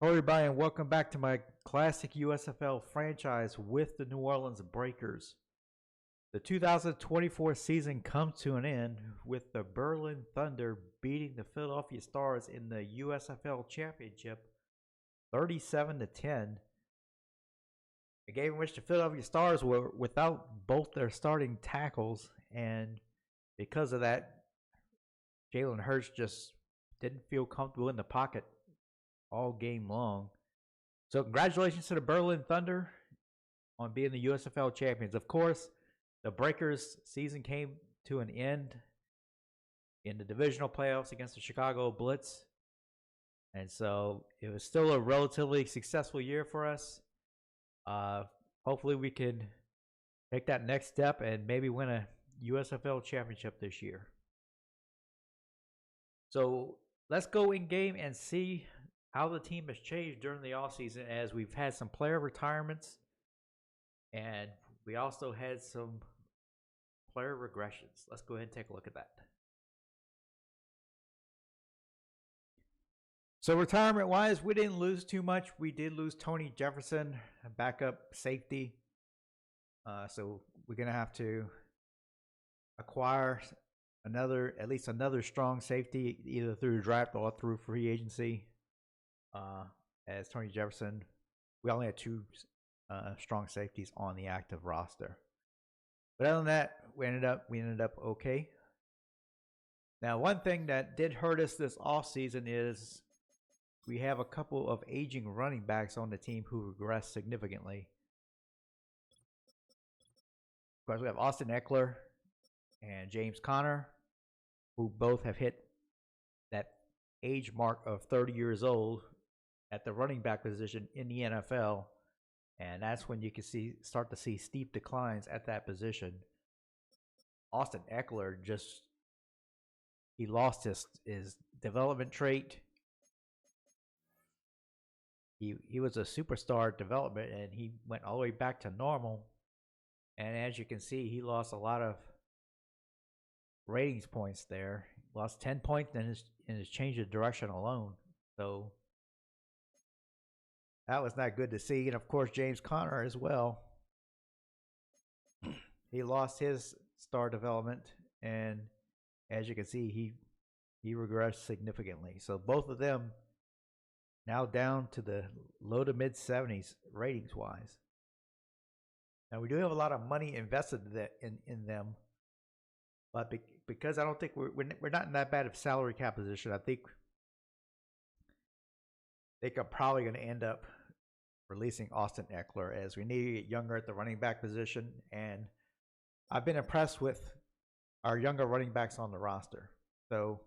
Hello, everybody, and welcome back to my classic USFL franchise with the New Orleans Breakers. The 2024 season comes to an end with the Berlin Thunder beating the Philadelphia Stars in the USFL Championship 37-10. A game in which the Philadelphia Stars were without both their starting tackles, and because of that, Jalen Hurts just didn't feel comfortable in the pocket all game long. So congratulations to the Berlin Thunder on being the USFL champions. Of course, the Breakers season came to an end in the divisional playoffs against the Chicago Blitz. And so it was still a relatively successful year for us. Hopefully we can take that next step and maybe win a USFL championship this year. So let's go in game and see how the team has changed during the offseason, as we've had some player retirements and we also had some player regressions. Let's go ahead and take a look at that. So retirement wise, we didn't lose too much. We did lose Tony Jefferson, backup safety. So we're going to have to acquire at least another strong safety, either through draft or through free agency. As Tony Jefferson, we only had two strong safeties on the active roster. But other than that, we ended up okay. Now, one thing that did hurt us this offseason is we have a couple of aging running backs on the team who regressed significantly. Of course, we have Austin Eckler and James Conner, who both have hit that age mark of 30 years old at the running back position in the NFL, and that's when you can start to see steep declines at that position. Austin Eckler he lost his development trait. He was a superstar development, and he went all the way back to normal. And as you can see, he lost a lot of ratings points there. He lost 10 points in his change of direction alone. So that was not good to see. And of course, James Conner as well. He lost his star development, and as you can see, he regressed significantly. So both of them now down to the low to mid 70s ratings wise. Now we do have a lot of money invested in them, but because I don't think we're not in that bad of salary cap position, I think they are probably going to end up releasing Austin Eckler, as we need to get younger at the running back position. And I've been impressed with our younger running backs on the roster. So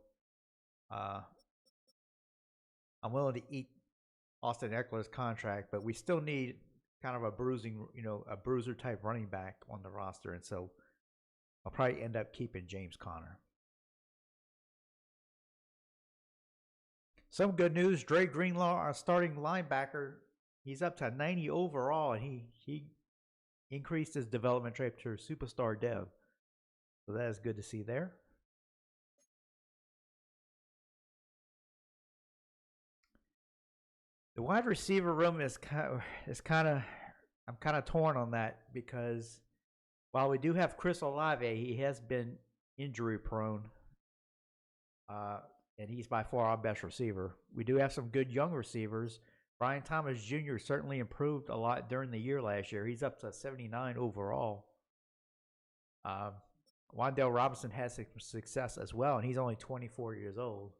I'm willing to eat Austin Eckler's contract, but we still need kind of a bruiser type running back on the roster. And so I'll probably end up keeping James Conner. Some good news: Dre Greenlaw, our starting linebacker, he's up to 90 overall, and he increased his development trait to superstar dev. So that is good to see there. The wide receiver room is kind of I'm kind of torn on that, because while we do have Chris Olave, he has been injury prone. And he's by far our best receiver. We do have some good young receivers. Brian Thomas Jr. certainly improved a lot during the year last year. He's up to 79 overall. Wan'Dale Robinson has some success as well, and he's only 24 years old.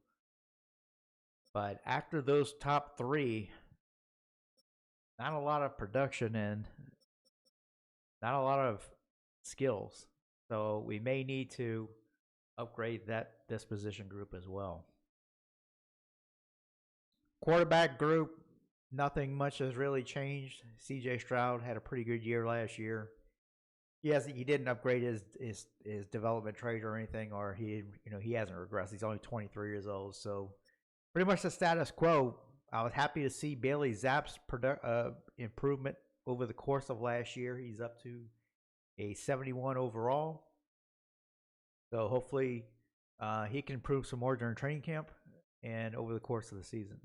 But after those top three, not a lot of production and not a lot of skills. So we may need to upgrade this position group as well. Quarterback group, nothing much has really changed. CJ Stroud had a pretty good year last year. He didn't upgrade his development trait or anything, or he hasn't regressed. He's only 23 years old, so pretty much the status quo. I was happy to see Bailey Zapp's improvement over the course of last year. He's up to a 71 overall. So hopefully he can improve some more during training camp and over the course of the season.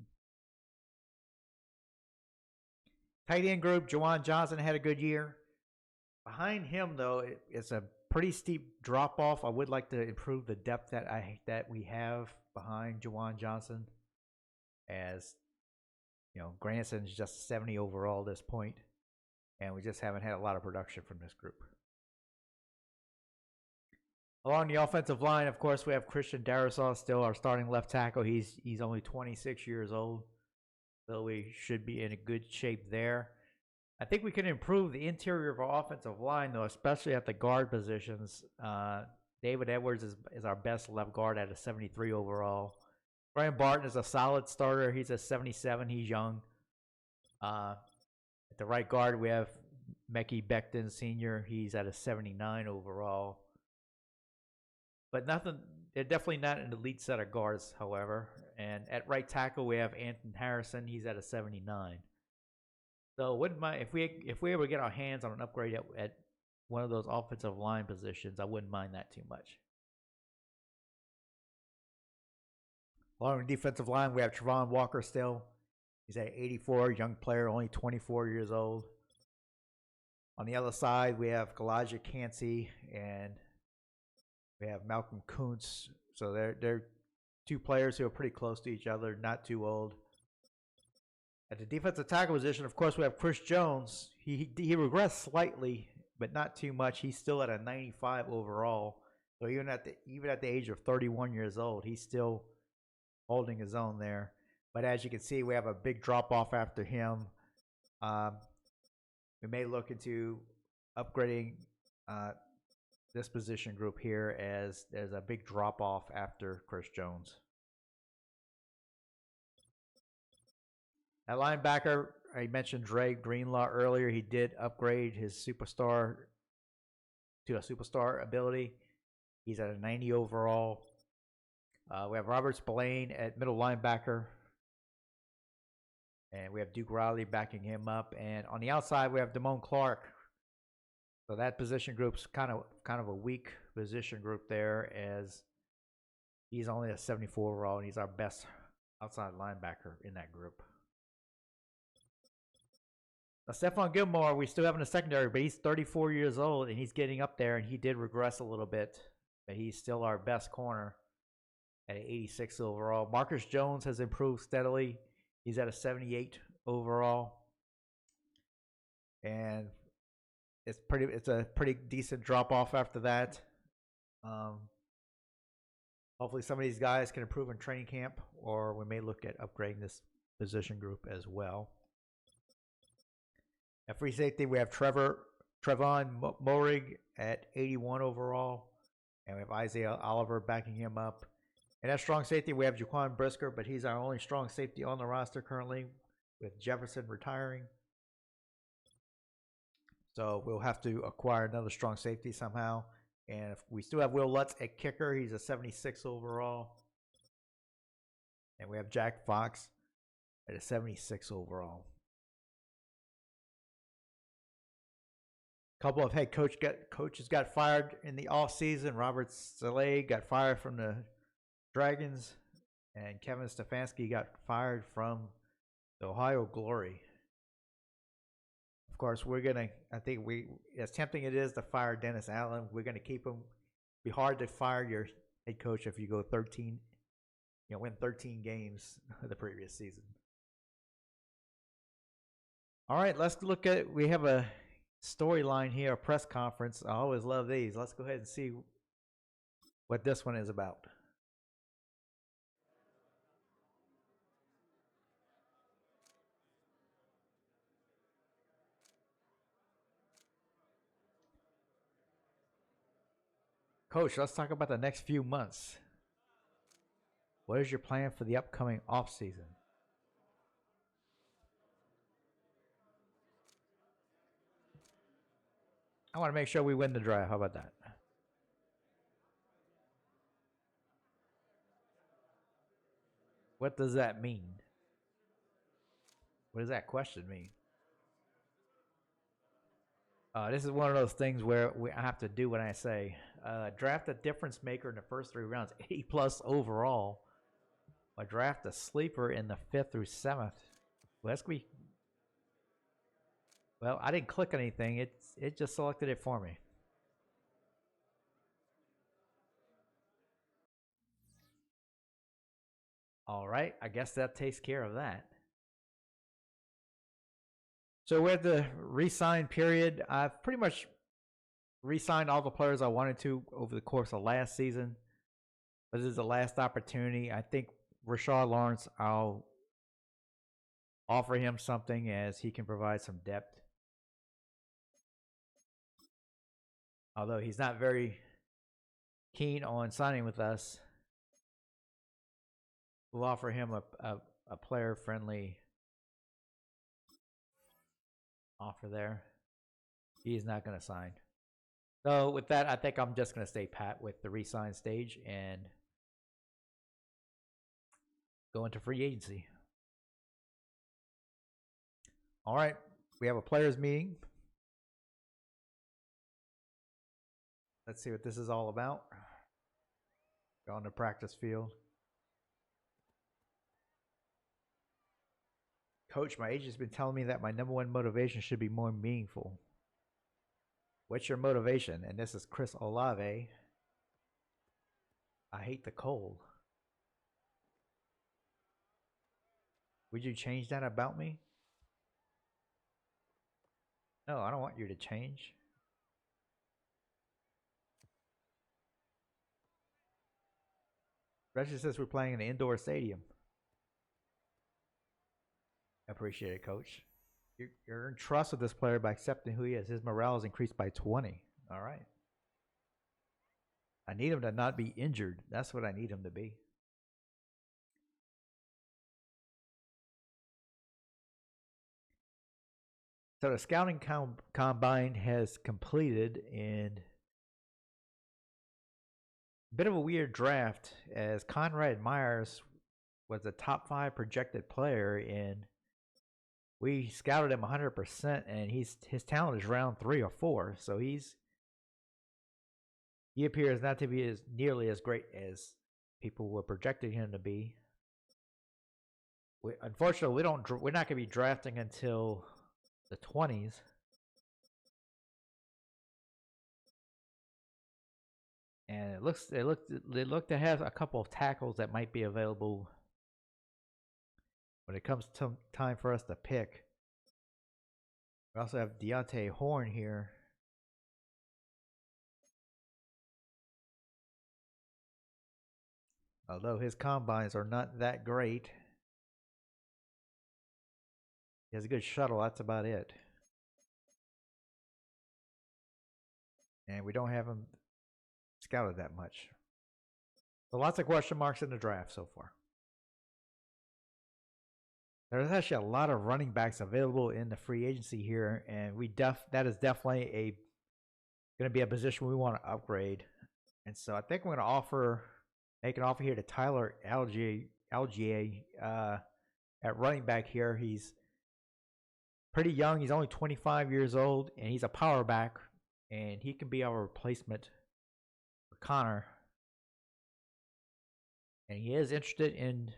Tight end group, Juwan Johnson had a good year. Behind him, though, it's a pretty steep drop off. I would like to improve the depth that we have behind Juwan Johnson, as Granson's just 70 overall at this point, and we just haven't had a lot of production from this group. Along the offensive line, of course, we have Christian Darrisaw, still our starting left tackle. He's only 26 years old, so we should be in a good shape there. I think we can improve the interior of our offensive line, though, especially at the guard positions. David Edwards is our best left guard at a 73 overall. Brian Barton is a solid starter. He's a 77. He's young. At the right guard, we have Mekhi Becton Sr. He's at a 79 overall. But they're definitely not an elite set of guards, however. And at right tackle, we have Anton Harrison. He's at a 79. So wouldn't mind if we ever get our hands on an upgrade at one of those offensive line positions, I wouldn't mind that too much. Along the defensive line, we have Travon Walker still. He's at 84, young player, only 24 years old. On the other side, we have Galaja Cansey and we have Malcolm Kuntz. So they're two players who are pretty close to each other, not too old. At the defensive tackle position, of course, we have Chris Jones. He regressed slightly, but not too much. He's still at a 95 overall. So even at the age of 31 years old, he's still holding his own there. But as you can see, we have a big drop off after him. We may look into upgrading this position group here, as there's a big drop off after Chris Jones. At linebacker, I mentioned Dre Greenlaw earlier. He did upgrade his superstar to a superstar ability. He's at a 90 overall. We have Robert Spillane at middle linebacker. And we have Duke Riley backing him up. And on the outside, we have Damone Clark. So that position group's kind of a weak position group there, as he's only a 74 overall, and he's our best outside linebacker in that group. Now, Stephon Gilmore, we still have in the secondary, but he's 34 years old, and he's getting up there, and he did regress a little bit, but he's still our best corner at an 86 overall. Marcus Jones has improved steadily. He's at a 78 overall. And it's a pretty decent drop off after that. Hopefully some of these guys can improve in training camp, or we may look at upgrading this position group as well. At free safety, we have Trevon Moehrig at 81 overall, and we have Isaiah Oliver backing him up. And at strong safety, we have Jaquan Brisker, but he's our only strong safety on the roster currently, with Jefferson retiring. So we'll have to acquire another strong safety somehow. And we still have Will Lutz at kicker. He's a 76 overall. And we have Jack Fox at a 76 overall. A couple of head coaches got fired in the offseason. Robert Saleh got fired from the Dragons, and Kevin Stefanski got fired from the Ohio Glory. Of course, as tempting it is to fire Dennis Allen, we're going to keep him. It'd be hard to fire your head coach if you go win 13 games the previous season. All right, let's look at, we have a storyline here, a press conference. I always love these. Let's go ahead and see what this one is about. Coach, let's talk about the next few months. What is your plan for the upcoming offseason? I want to make sure we win the draft. How about that? What does that mean? What does that question mean? This is one of those things where I have to do what I say. Draft a difference maker in the first 3 rounds, 80 plus overall. Or draft a sleeper in the 5th through 7th. Well, that's gonna be. Well, I didn't click anything. It just selected it for me. All right, I guess that takes care of that. So we're at the re-sign period. I've pretty much re-signed all the players I wanted to over the course of last season. This is the last opportunity. I think Rashard Lawrence, I'll offer him something as he can provide some depth. Although he's not very keen on signing with us, we'll offer him a player-friendly offer there. He's not going to sign. So with that, I think I'm just going to stay pat with the re-sign stage and go into free agency. All right, we have a players meeting. Let's see what this is all about. Go on the practice field. Coach, my agent's been telling me that my number one motivation should be more meaningful. What's your motivation? And this is Chris Olave. I hate the cold. Would you change that about me? No, I don't want you to change. Reggie says we're playing in an indoor stadium. I appreciate it, Coach. You're in trust with this player by accepting who he is. His morale is increased by 20. All right. I need him to not be injured. That's what I need him to be. So the scouting combine has completed, and a bit of a weird draft as Conrad Myers was a top 5 projected player, and we scouted him 100%, and his talent is round 3 or 4, so he appears not to be nearly as great as people were projecting him to be. Unfortunately, we're not going to be drafting until the 20s. And they look to have a couple of tackles that might be available when it comes to time for us to pick. We also have Deontay Horn here. Although his combines are not that great. He has a good shuttle, that's about it. And we don't have him scouted that much. So lots of question marks in the draft so far. There's actually a lot of running backs available in the free agency here, and that is definitely going to be a position we want to upgrade. And so I think we're going to make an offer here to Tyler Algier at running back here. He's pretty young. He's only 25 years old, and he's a power back, and he can be our replacement for Connor. And he is interested in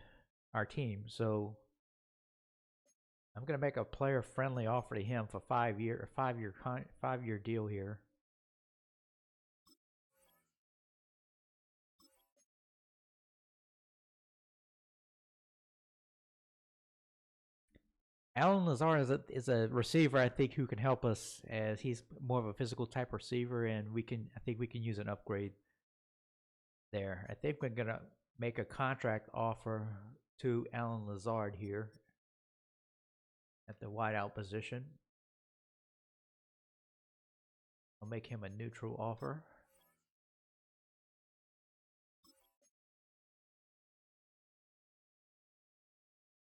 our team, so I'm going to make a player-friendly offer to him for 5-year deal here. Alan Lazar is a receiver, I think, who can help us, as he's more of a physical type receiver, and I think we can use an upgrade there. I think we're gonna make a contract offer to Alan Lazard here at the wideout position. I'll make him a neutral offer.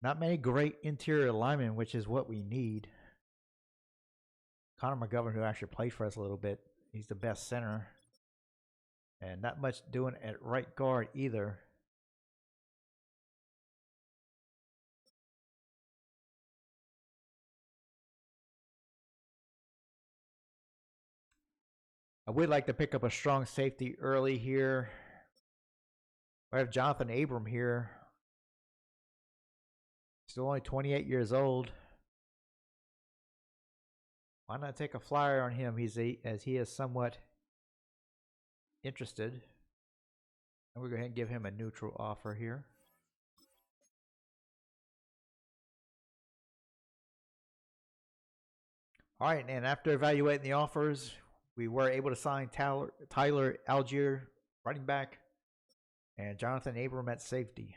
Not many great interior linemen, which is what we need. Connor McGovern, who actually played for us a little bit, he's the best center. And not much doing at right guard either. I would like to pick up a strong safety early here. I have Jonathan Abram here. Still only 28 years old. Why not take a flyer on him? As he is somewhat interested. And we'll go ahead and give him a neutral offer here. All right, and after evaluating the offers, we were able to sign Tyler Algier, running back, and Jonathan Abram at safety.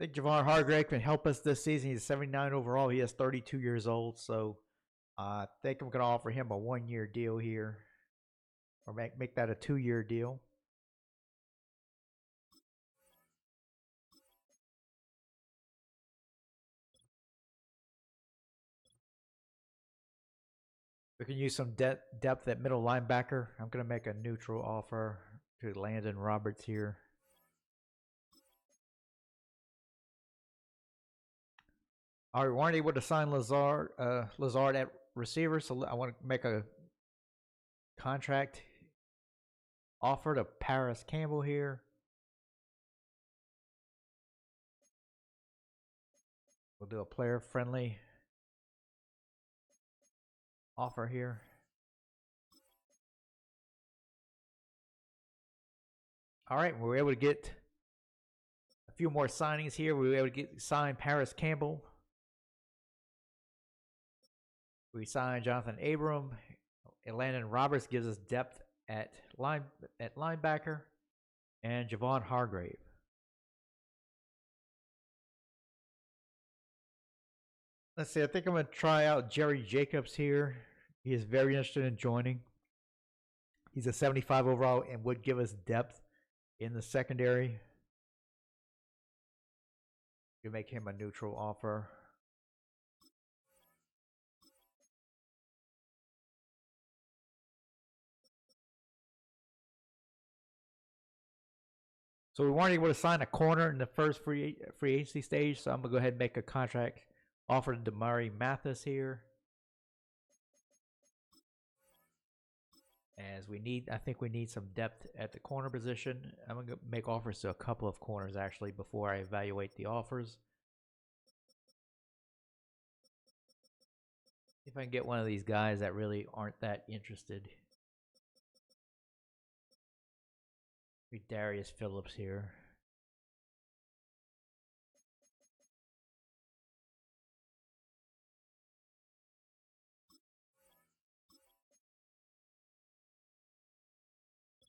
I think Javon Hargrave can help us this season. He's 79 overall. He is 32 years old, so I think I'm going to offer him a 1-year deal here, or make that a 2-year deal. We can use some depth at middle linebacker. I'm going to make a neutral offer to Landon Roberts here. All right, we weren't able to sign Lazard at receiver, so I want to make a contract offer to Paris Campbell here. We'll do a player-friendly offer here. All right, we were able to get a few more signings here. We were able to sign Paris Campbell. We signed Jonathan Abram. And Landon Roberts gives us depth at linebacker. And Javon Hargrave. Let's see, I think I'm going to try out Jerry Jacobs here. He is very interested in joining. He's a 75 overall and would give us depth in the secondary. You make him a neutral offer. So we weren't able to sign a corner in the first free agency stage, so I'm going to go ahead and make a contract offer to Damari Mathis here. As I think we need some depth at the corner position. I'm going to make offers to a couple of corners actually before I evaluate the offers. If I can get one of these guys that really aren't that interested. Darius Phillips here.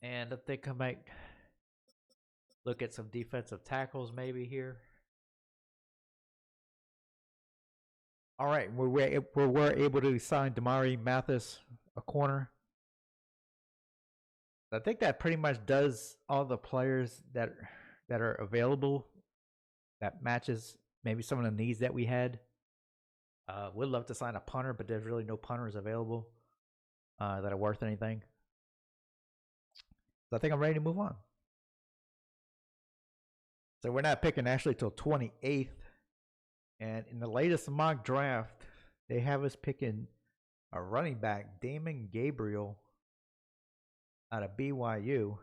And I think I might look at some defensive tackles maybe here. All right, we were able to sign Damari Mathis, a corner. I think that pretty much does all the players that are available. That matches maybe some of the needs that we had. Would love to sign a punter, but there's really no punters available that are worth anything. So I think I'm ready to move on. So we're not picking actually till 28th. And in the latest mock draft, they have us picking a running back, Damon Gabriel, out of BYU.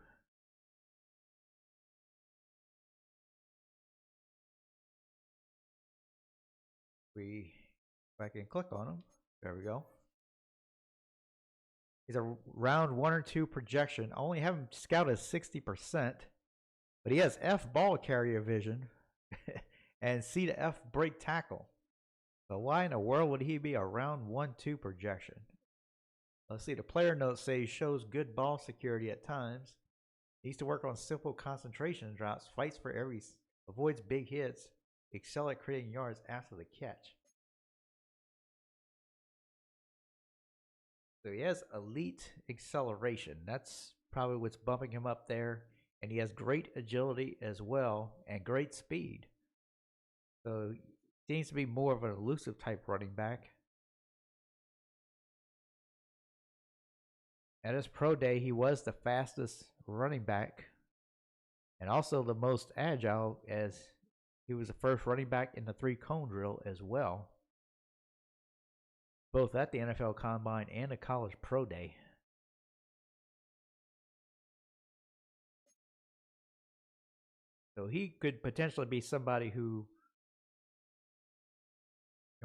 If I can click on him, there we go. He's a round 1 or 2 projection. I only have him scouted 60%, but he has F ball carrier vision and C to F break tackle. So why in the world would he be a round 1-2 projection? Let's see, the player notes say he shows good ball security at times. He needs to work on simple concentration drops, fights for every, avoids big hits, excel at creating yards after the catch. So he has elite acceleration. That's probably what's bumping him up there. And he has great agility as well and great speed. So he seems to be more of an elusive type running back. At his pro day, he was the fastest running back and also the most agile, as he was the first running back in the 3-cone drill as well, both at the NFL Combine and the college pro day. So he could potentially be somebody who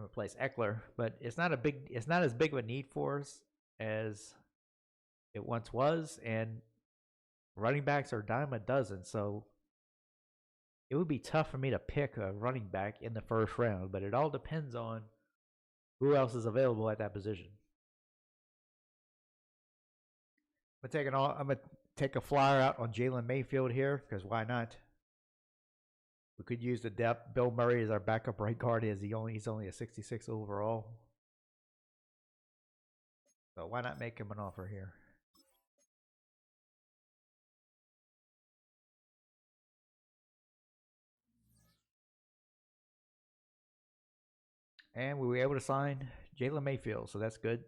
and replace Eckler, but it's not as big of a need for us as it once was, and running backs are a dime a dozen, so it would be tough for me to pick a running back in the first round, but it all depends on who else is available at that position. I'm gonna take a flyer out on Jalen Mayfield here, because why not? We could use the depth. Bill Murray is our backup right guard. He's only a 66 overall. So why not make him an offer here? And we were able to sign Jalen Mayfield, so that's good.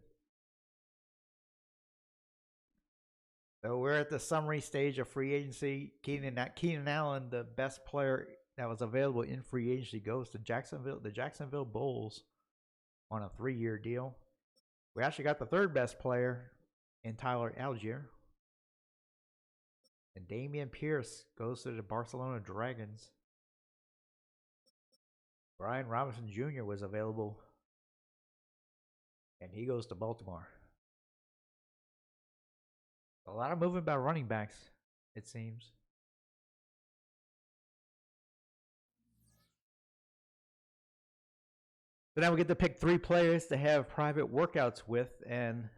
So we're at the summary stage of free agency. Keenan Allen, the best player that was available in free agency, goes to the Jacksonville Bulls on a 3-year deal. We actually got the third best player in Tyler Algier. And Damian Pierce goes to the Barcelona Dragons. Brian Robinson Jr. was available, and he goes to Baltimore. A lot of movement by running backs, it seems. So now we get to pick 3 players to have private workouts with, and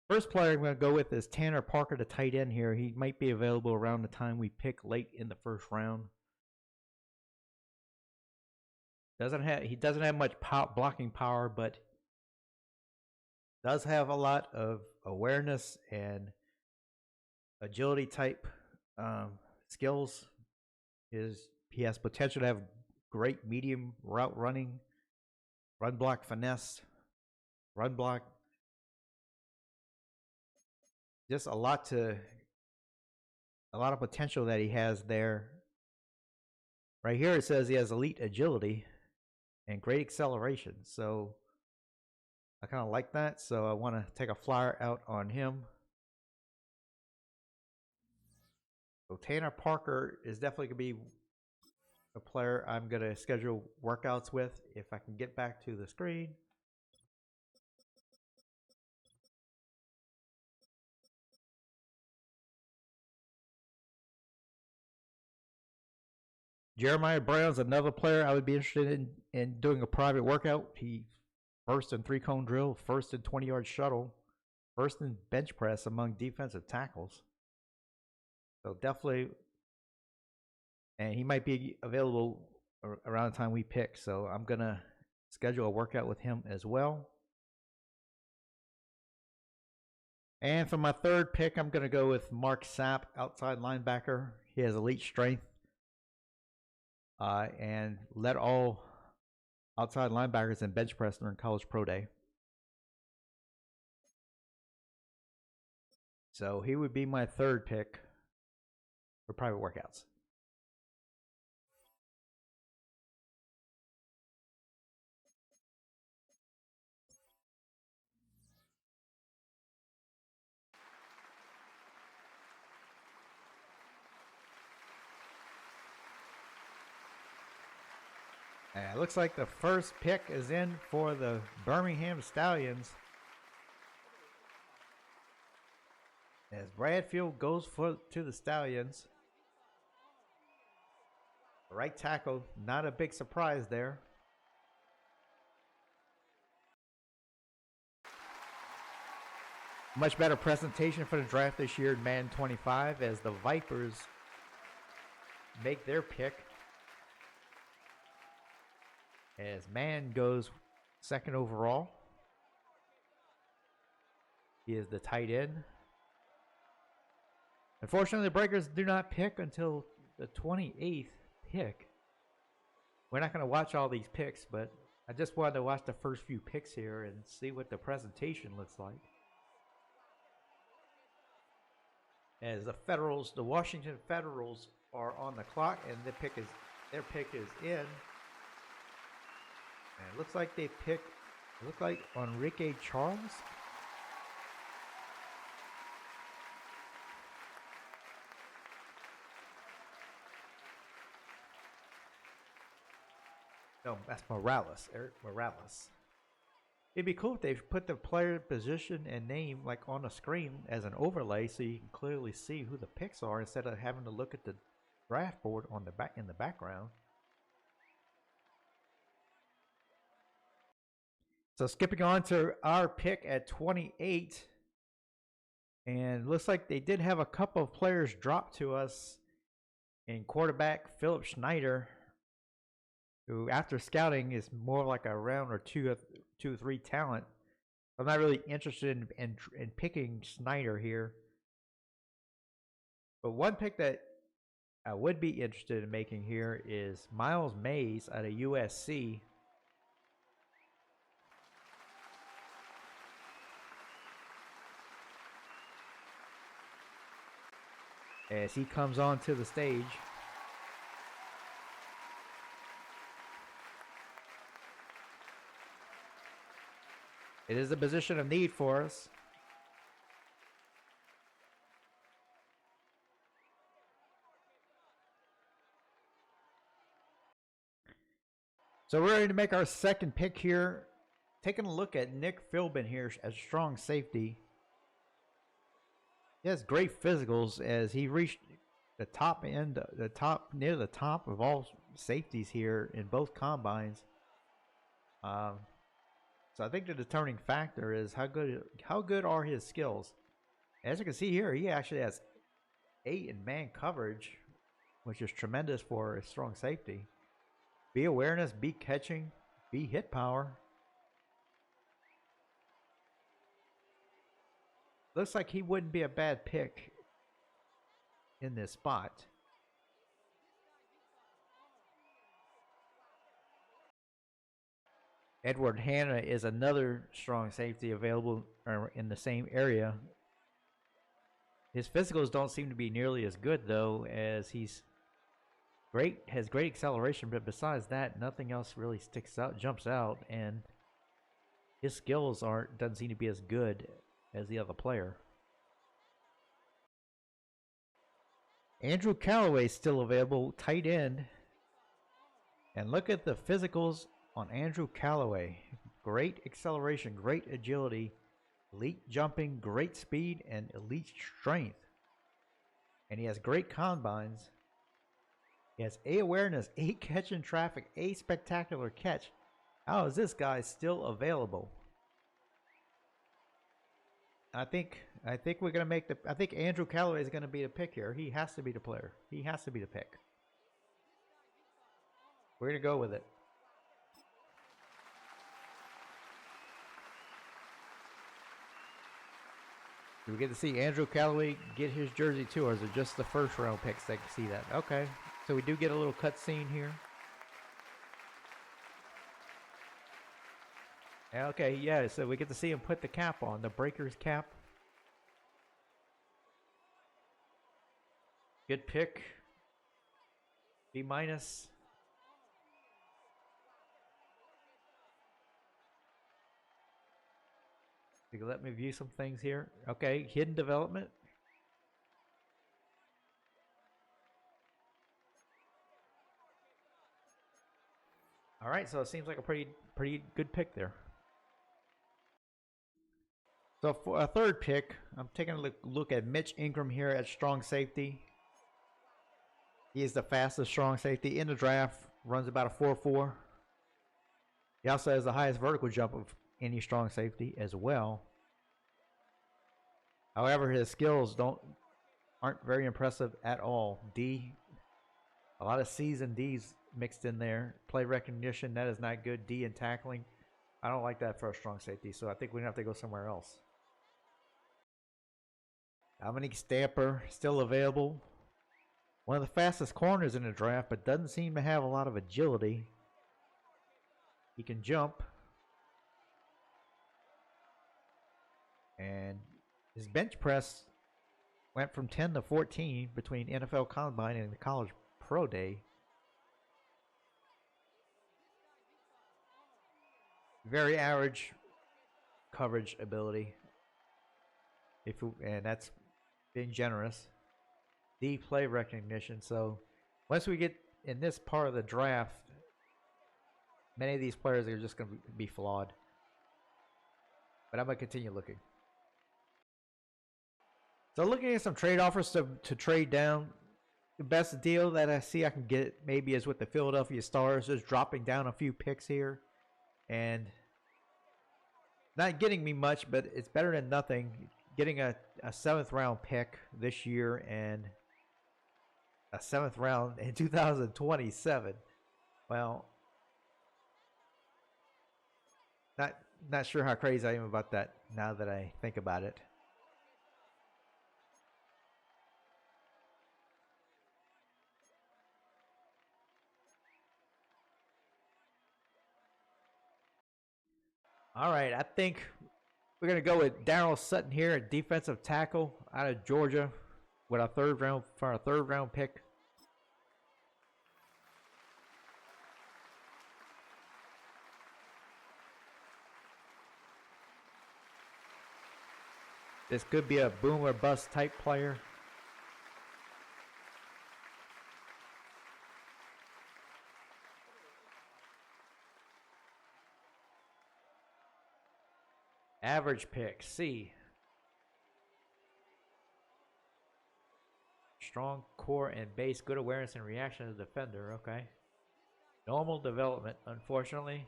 first player I'm going to go with is Tanner Parker, the tight end here. He might be available around the time we pick late in the first round. He doesn't have much blocking power, but does have a lot of awareness and agility type skills. He has potential to have great medium route running, run block finesse, run block. Just a lot of potential that he has there. Right here it says he has elite agility and great acceleration. So I kind of like that. So I want to take a flyer out on him. So Tanner Parker is definitely going to be a player I'm going to schedule workouts with if I can get back to the screen. Jeremiah Brown's another player I would be interested in doing a private workout. He first in 3-cone drill, first in 20-yard shuttle, first in bench press among defensive tackles. So definitely, and he might be available around the time we pick. So I'm going to schedule a workout with him as well. And for my third pick, I'm going to go with Mark Sapp, outside linebacker. He has elite strength. And led all outside linebackers in bench press during college pro day. So he would be my third pick for private workouts. And it looks like the first pick is in for the Birmingham Stallions, as Bradfield goes to the Stallions. Right tackle, not a big surprise there. Much better presentation for the draft this year in Madden 25 as the Vipers make their pick. As Man goes second overall. He is the tight end. Unfortunately, the Breakers do not pick until the 28th pick. We're not going to watch all these picks, but I just wanted to watch the first few picks here and see what the presentation looks like. As the Washington Federals are on the clock, and their pick is in. And it looks like Enrique Charles. No, that's Morales. Eric Morales. It'd be cool if they put the player position and name like on a screen as an overlay, so you can clearly see who the picks are instead of having to look at the draft board on the back in the background. So skipping on to our pick at 28, and looks like they did have a couple of players drop to us in quarterback Philip Schneider, who after scouting is more like a round or two or three talent. I'm not really interested in picking Schneider here. But one pick that I would be interested in making here is Miles Mays out of USC. As he comes onto the stage. It is a position of need for us. So we're ready to make our second pick here. Taking a look at Nick Philbin here as strong safety. He has great physicals as he reached the top end, near the top of all safeties here in both combines. So I think the determining factor is how good are his skills. As you can see here, he actually has 8 in man coverage, which is tremendous for a strong safety. B awareness, B catching, B hit power. Looks like he wouldn't be a bad pick in this spot. Edward Hanna is another strong safety available in the same area. His physicals don't seem to be nearly as good though, as he's has great acceleration, but besides that, nothing else really jumps out, and his skills doesn't seem to be as good as the other player. Andrew Callaway is still available, tight end. And look at the physicals on Andrew Callaway. Great acceleration, great agility, elite jumping, great speed, and elite strength. And he has great combines. He has A awareness, A catch in traffic, A spectacular catch. How is this guy still available? I think we're gonna make I think Andrew Callaway is gonna be the pick here. He has to be the player. He has to be the pick. We're gonna go with it. Do we get to see Andrew Callaway get his jersey too, or is it just the first round picks that can see that? Okay, so we do get a little cut scene here. Okay, yeah, so we get to see him put the cap on, the Breakers cap. Good pick. B minus. You can let me view some things here. Okay, hidden development. All right, so it seems like a pretty good pick there. So for a third pick, I'm taking a look at Mitch Ingram here at strong safety. He is the fastest strong safety in the draft, runs about a 4.4. He also has the highest vertical jump of any strong safety as well. However, his skills aren't very impressive at all. D, a lot of C's and D's mixed in there. Play recognition, that is not good. D in tackling, I don't like that for a strong safety, so I think we're gonna have to go somewhere else. Dominique Stamper still available. One of the fastest corners in the draft, but doesn't seem to have a lot of agility. He can jump. And his bench press went from 10 to 14 between NFL Combine and the College Pro Day. Very average coverage ability. And that's being generous. D play recognition. So once we get in this part of the draft, Many of these players are just going to be flawed. But I'm going to continue looking. So looking at some trade offers to trade down. The best deal that I see I can get maybe is with the Philadelphia Stars, just dropping down a few picks here. And not getting me much, but it's better than nothing. Getting a 7th round pick this year and a 7th round in 2027. Well, not sure how crazy I am about that now that I think about it. All right, I think we're gonna go with Darryl Sutton here, a defensive tackle out of Georgia, with our third round pick. This could be a boom or bust type player. Average pick, C. Strong core and base, good awareness and reaction as a defender, okay. Normal development, unfortunately.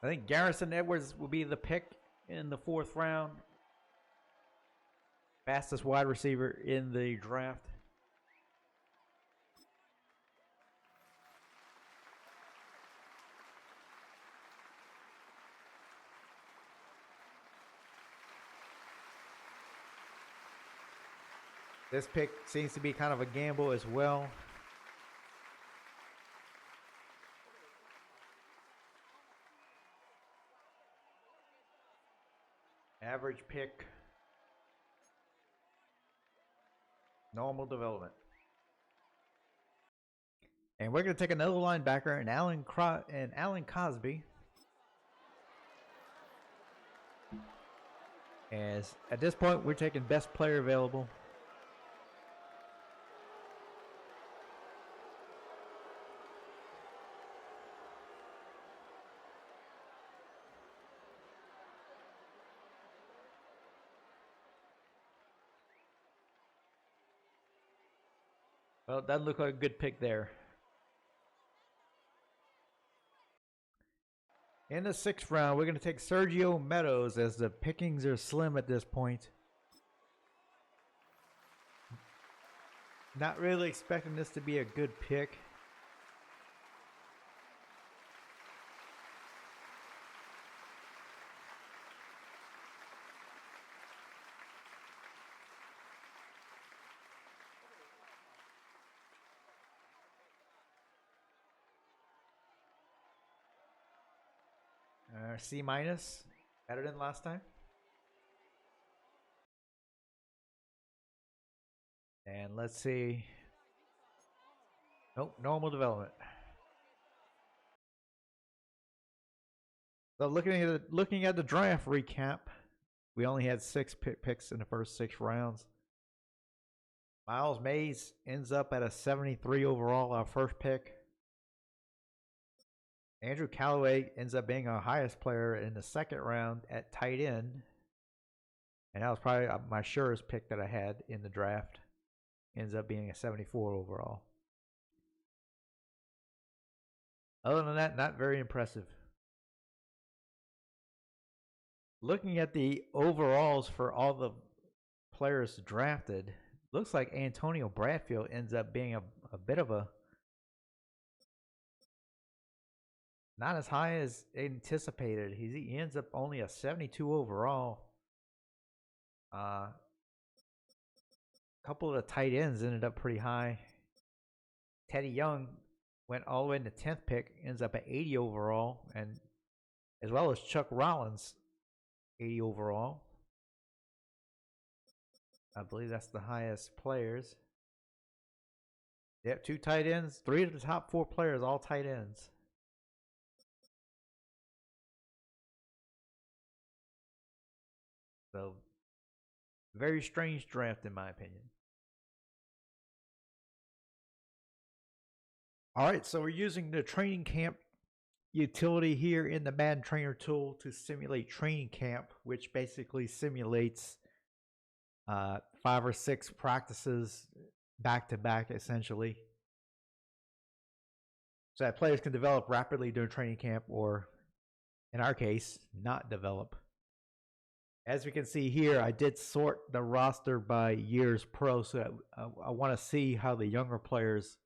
I think Garrison Edwards will be the pick in the 4th round. Fastest wide receiver in the draft. This pick seems to be kind of a gamble as well. Average pick. Normal development. And we're going to take another linebacker, and Alan Cosby. As at this point, we're taking best player available. Well, that looked like a good pick there. In the 6th round, we're going to take Sergio Meadows, as the pickings are slim at this point. Not really expecting this to be a good pick. C minus, better than last time. And let's see. Nope, normal development. So looking at the draft recap, we only had 6 picks in the first 6 rounds. Miles Mays ends up at a 73 overall, our first pick. Andrew Callaway ends up being our highest player in the 2nd round at tight end. And that was probably my surest pick that I had in the draft. Ends up being a 74 overall. Other than that, not very impressive. Looking at the overalls for all the players drafted, looks like Antonio Bradfield ends up being a bit of a not as high as anticipated. He ends up only a 72 overall. A couple of the tight ends ended up pretty high. Teddy Young went all the way in the 10th pick, ends up at 80 overall, and as well as Chuck Rollins, 80 overall. I believe that's the highest players. Yep, 2 tight ends. 3 of the top 4 players, all tight ends. So, very strange draft in my opinion. All right, so we're using the training camp utility here in the Madden Trainer tool to simulate training camp, which basically simulates 5 or 6 practices back to back, essentially, so that players can develop rapidly during training camp, or in our case, not develop. As we can see here, I did sort the roster by years pro, so I want to see how the younger players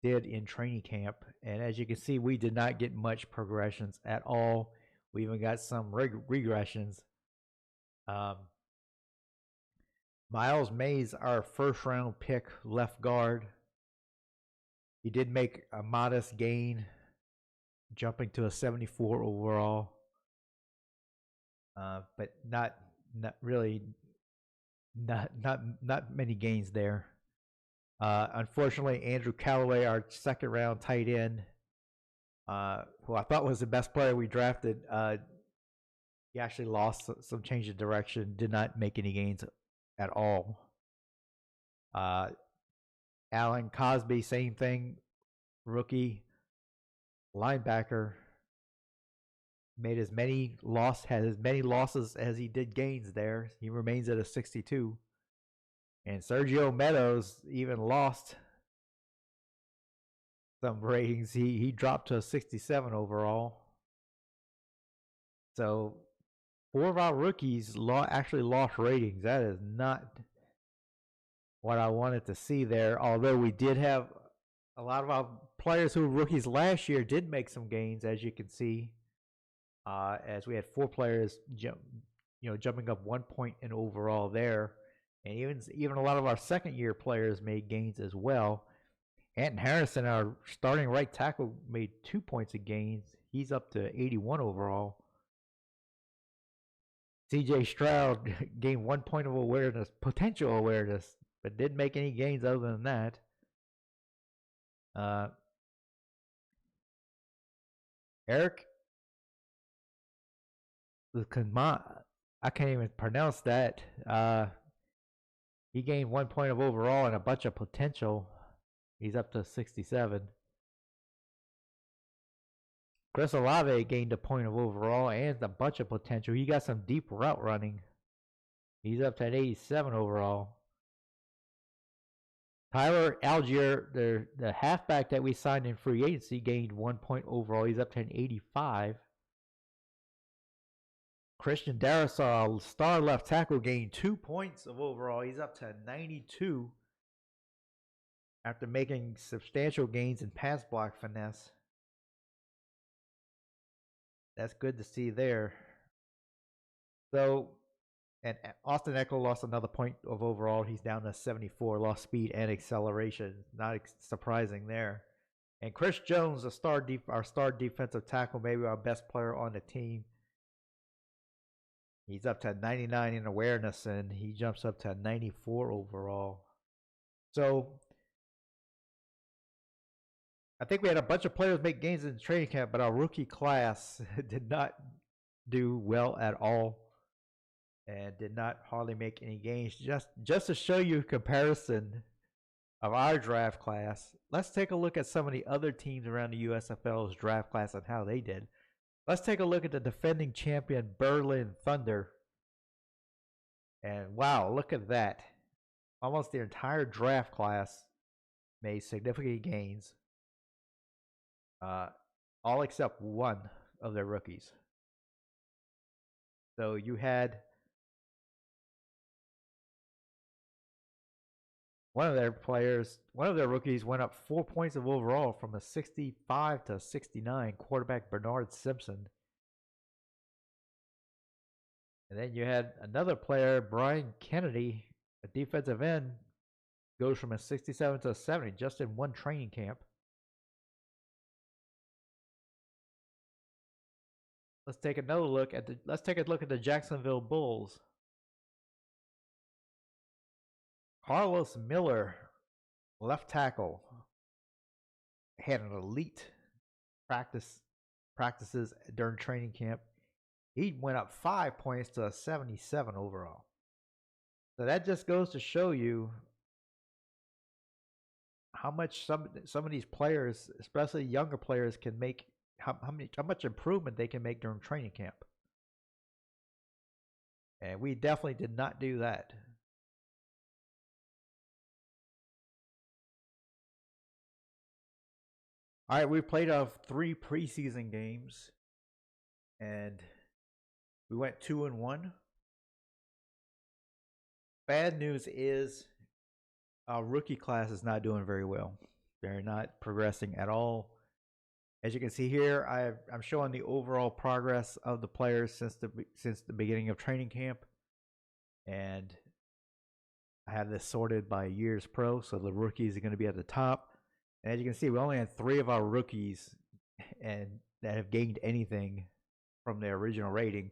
did in training camp. And as you can see, we did not get much progressions at all. We even got some regressions. Miles Mays, our first round pick left guard, he did make a modest gain, jumping to a 74 overall, but not really not many gains there. Unfortunately, Andrew Callaway, our second round tight end, who I thought was the best player we drafted, he actually lost some change of direction, did not make any gains at all. Alan Cosby, same thing, rookie linebacker, had as many losses as he did gains there. He remains at a 62. And Sergio Meadows even lost some ratings. He dropped to a 67 overall. So 4 of our rookies actually lost ratings. That is not what I wanted to see there. Although we did have a lot of our players who were rookies last year did make some gains, as you can see, as we had 4 players jumping up 1 point in overall there. And even a lot of our second-year players made gains as well. Anton Harrison, our starting right tackle, made 2 points of gains. He's up to 81 overall. C.J. Stroud gained 1 point of awareness, potential awareness, but didn't make any gains other than that. Eric, I can't even pronounce that. He gained 1 point of overall and a bunch of potential. He's up to 67. Chris Olave gained a point of overall and a bunch of potential. He got some deep route running. He's up to an 87 overall. Tyler Algier, the halfback that we signed in free agency, gained 1 point overall. He's up to an 85. Christian Darrisaw, star left tackle, gained 2 points of overall. He's up to 92 after making substantial gains in pass block finesse. That's good to see there. So, and Austin Eckler lost another point of overall. He's down to 74, lost speed and acceleration. Not surprising there. And Chris Jones, our star defensive tackle, maybe our best player on the team. He's up to 99 in awareness, and he jumps up to 94 overall. So, I think we had a bunch of players make gains in training camp, but our rookie class did not do well at all and did not hardly make any gains. Just to show you a comparison of our draft class, let's take a look at some of the other teams around the USFL's draft class and how they did. Let's take a look at the defending champion Berlin Thunder. And wow, look at that. Almost the entire draft class made significant gains. All except one of their rookies. So you had one of their rookies went up 4 points of overall from a 65 to 69, quarterback Bernard Simpson. And then you had another player, Brian Kennedy, a defensive end, goes from a 67 to a 70 just in one training camp. Let's take a look at the Jacksonville Bulls. Carlos Miller, left tackle, had an elite practices during training camp. He went up 5 points to a 77 overall. So that just goes to show you how much some of these players, especially younger players, can make, how much improvement they can make during training camp. And we definitely did not do that. All right, we played 3 preseason games, and we went 2-1. Bad news is our rookie class is not doing very well. They're not progressing at all. As you can see here, I'm showing the overall progress of the players since the beginning of training camp, and I have this sorted by years pro. So the rookies are going to be at the top, and as you can see, we only had 3 of our rookies and that have gained anything from their original rating,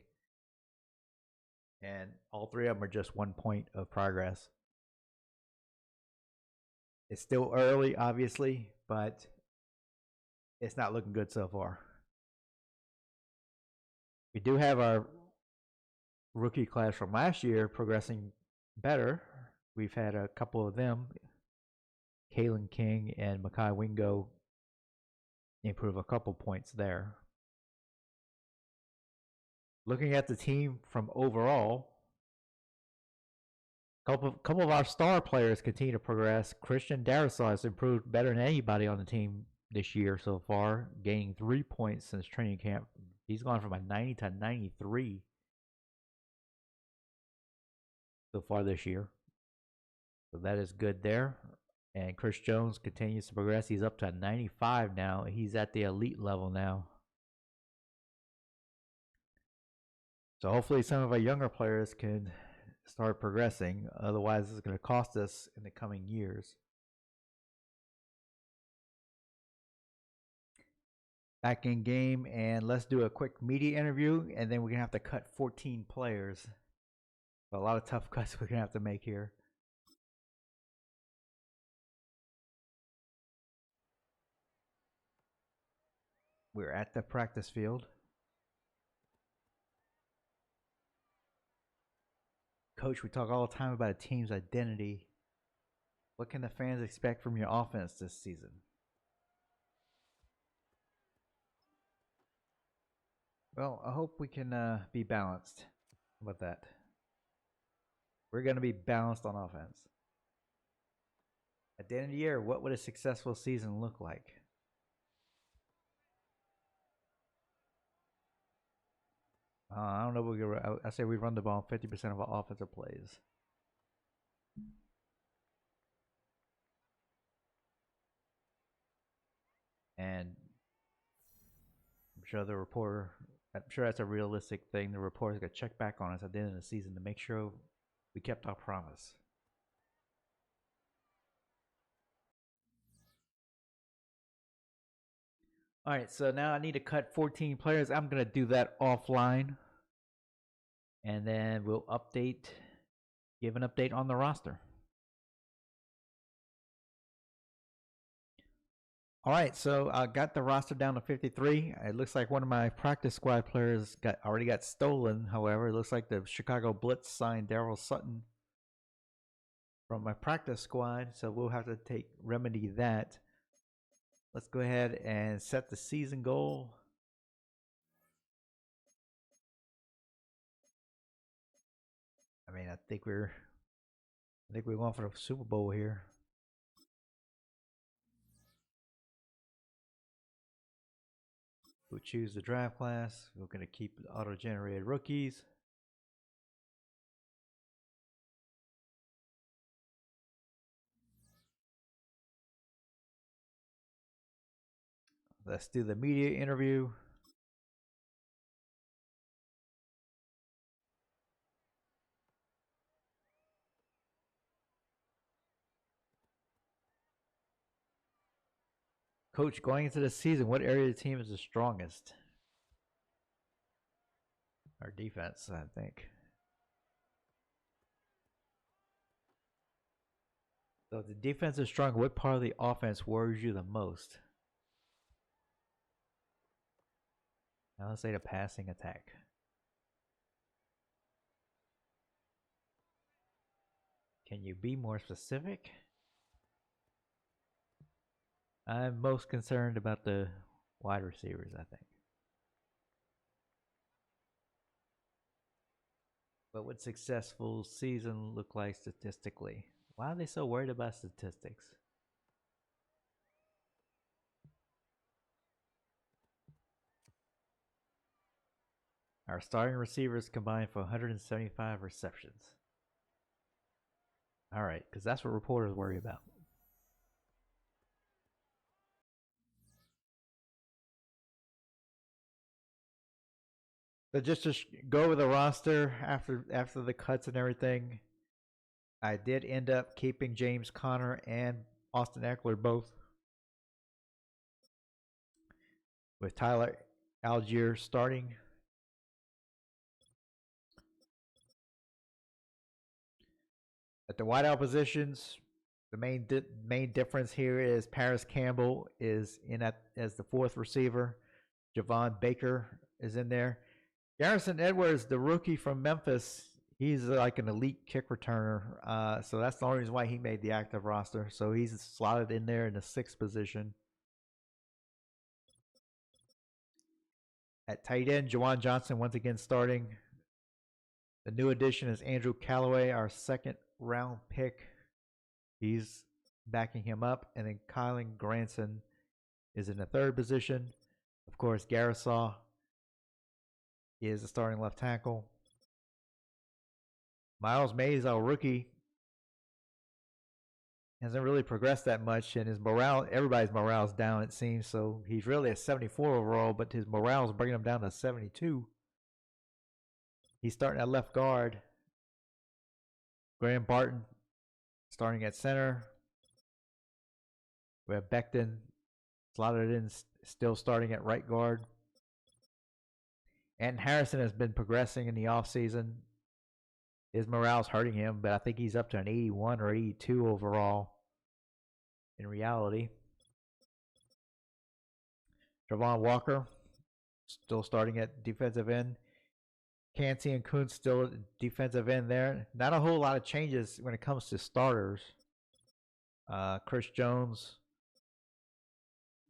and all 3 of them are just 1 point of progress. It's still early, obviously, but it's not looking good so far. We do have our rookie class from last year progressing better. We've had a couple of them, Kalen King and Makai Wingo, improve a couple points there. Looking at the team from overall, couple of our star players continue to progress. Christian Darrisaw has improved better than anybody on the team this year so far, gaining 3 points since training camp. He's gone from a 90 to 93 so far this year. So that is good there. And Chris Jones continues to progress. He's up to 95 now. He's at the elite level now. So hopefully some of our younger players can start progressing. Otherwise, it's going to cost us in the coming years. Back in game, and let's do a quick media interview, and then we're going to have to cut 14 players. So a lot of tough cuts we're going to have to make here. We're at the practice field. Coach, we talk all the time about a team's identity. What can the fans expect from your offense this season? Well, I hope we can be balanced. How about that? We're going to be balanced on offense. At the end of the year, what would a successful season look like? I don't know. I say we run the ball 50% of our offensive plays. And I'm sure that's a realistic thing. The reporter's going to check back on us at the end of the season to make sure we kept our promise. All right, so now I need to cut 14 players. I'm going to do that offline. And then we'll give an update on the roster. All right, so I got the roster down to 53. It looks like one of my practice squad players already got stolen. However, it looks like the Chicago Blitz signed Daryl Sutton from my practice squad, so we'll have to remedy that. Let's go ahead and set the season goal. I mean, I think we're going for the Super Bowl here. We'll choose the draft class. We're going to keep the auto-generated rookies. Let's do the media interview. Coach, going into the season, what area of the team is the strongest? Our defense, I think. So if the defense is strong, what part of the offense worries you the most? Now let's say the passing attack. Can you be more specific? I'm most concerned about the wide receivers, I think. What would successful season look like statistically? Why are they so worried about statistics? Our starting receivers combined for 175 receptions. All right, because that's what reporters worry about. So just to go over the roster after the cuts and everything, I did end up keeping James Conner and Austin Eckler both, with Tyler Algier starting. At the wideout positions, the main difference here is Paris Campbell is in as the fourth receiver. Javon Baker is in there. Garrison Edwards, the rookie from Memphis, he's like an elite kick returner. So that's the only reason why he made the active roster. So he's slotted in there in the sixth position. At tight end, Juwan Johnson once again starting. The new addition is Andrew Callaway, our second round pick. He's backing him up. And then Kylan Granson is in the third position. Of course, Garisaw is the starting left tackle. Miles Mays, our rookie, hasn't really progressed that much, and his morale, everybody's morale is down, it seems. So he's really at 74 overall, but his morale is bringing him down to 72. He's starting at left guard. Graham Barton starting at center. We have Becton slotted in, still starting at right guard. And Harrison has been progressing in the offseason. His morale's hurting him, but I think he's up to an 81 or 82 overall in reality. Travon Walker still starting at defensive end. Canty and Kuntz still at defensive end there. Not a whole lot of changes when it comes to starters. Chris Jones,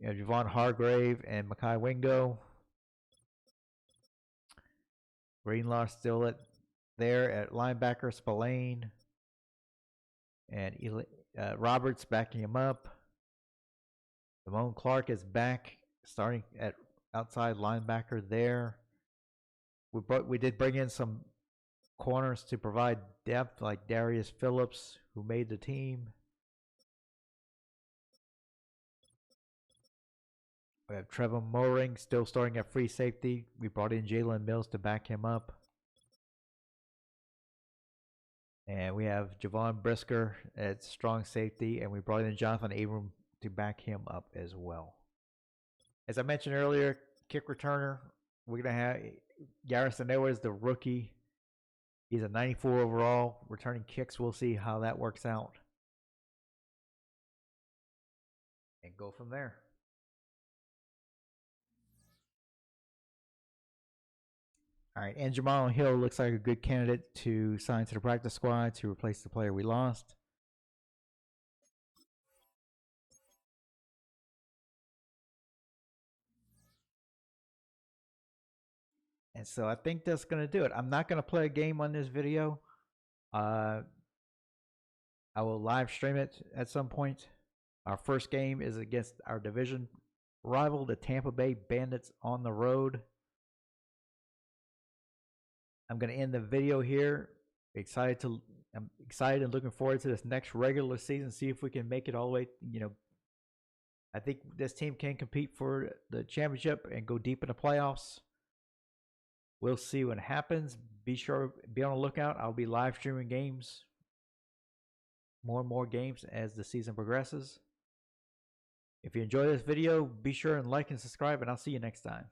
Javon Hargrave, and Mekhi Wingo. Greenlaw still there at linebacker. Spillane and Roberts backing him up. Damone Clark is back, starting at outside linebacker there. We did bring in some corners to provide depth, like Darius Phillips, who made the team. We have Trevor Moring still starting at free safety. We brought in Jalen Mills to back him up. And we have Javon Brisker at strong safety, and we brought in Jonathan Abram to back him up as well. As I mentioned earlier, kick returner, we're going to have Garrison Edwards, the rookie. He's a 94 overall, returning kicks. We'll see how that works out. And go from there. All right, and Jamal Hill looks like a good candidate to sign to the practice squad to replace the player we lost. And so I think that's going to do it. I'm not going to play a game on this video. I will live stream it at some point. Our first game is against our division rival, the Tampa Bay Bandits, on the road. I'm going to end the video here. I'm excited and looking forward to this next regular season. See if we can make it all the way. I think this team can compete for the championship and go deep in the playoffs. We'll see what happens. Be on the lookout. I'll be live streaming games, more and more games as the season progresses. If you enjoy this video, be sure and like and subscribe, and I'll see you next time.